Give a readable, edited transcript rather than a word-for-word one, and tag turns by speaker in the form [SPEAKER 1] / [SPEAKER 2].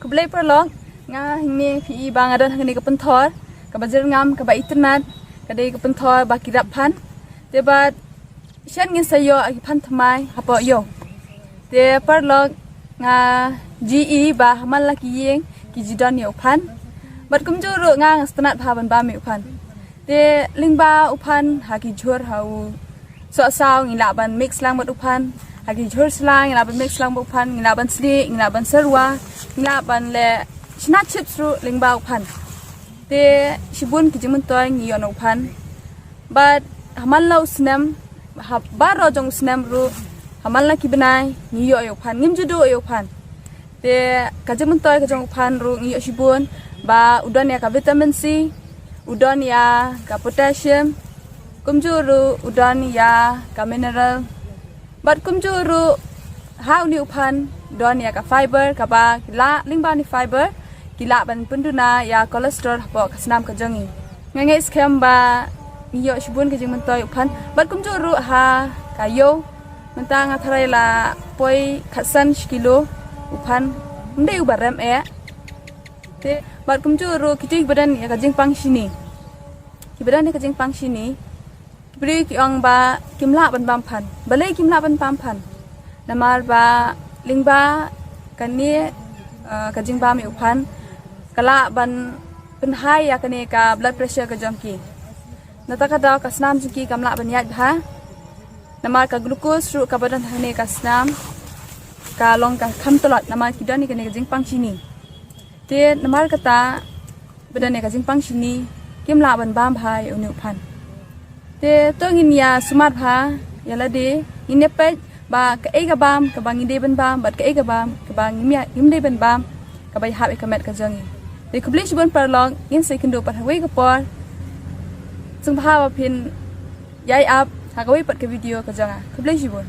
[SPEAKER 1] kublai perlong nga hingni pi bang ada hangni ke penthor ke bajar ngam ke ba internet ke dei ke penthor ba kirap phan te bat shan ngin sayo agi phan thamai hapo yo te perlong nga GE ba hamal laki yeng ki jidan yo phan bat kumju ru nga stanat bhaban ba mi phan te lingba uphan haki jhor hau so saw ngila ban mix lang bat uphan haki jhor slang ngila ban mix lang bat uphan ngila ban sli ngila ban serwa ngila ban le chna chips ru lingba uphan te shibun ki jimun toy ngi yon uphan bat hamal la usnam ba ro jong usnam ru hamal la ki benai ngi yo uphan ngim judo uphan te kajimun toy ka jong uphan ru ngi yo shibun ba udon ya ka vitamin C udon ya ka potassium kumjuru udon ya ka mineral bat kumjuru hau ni uphan don ya ka fiber ka ba la lingba ni fiber kila ban penduna ya kolesterol po kasnam ka jangi ngai scam ba yo shibun ka jing mentoy uphan bat kumjuru ha kayo mentang atharai la poi khasan kilo uphan ndai ubaram e te bat kumjuru kitik badan ya ka jing pang sini kibadan ni ka jing pang sini beri ki ong ba kimla ban bam phan balai kimla ban pam phan namar ba lingba kani ka jing ba mi uphan kala ban penhai ya kani ka blood pressure ka jongki nata ka daw ka snam jiki kamla ban yat bha namar ka glucose ru ka badan hane ka snam ka long ka kham tolot namar ki dani kani ka jing pang sini te namar kata badan ne ka jing pang sini kimla ban bam bhai uni uphan te to ngin ya smart bha yala de ine pe ba ka e ga bam ka bang ide ban bam bat ka e ga bam ka bang ngim de ban bam ka bai ha e ka met ka jangi de kubli shibon parlong in se kindo pat hawi ka por sung bha wa phin yai ap ha ka wi pat ka video ka janga kubli shibon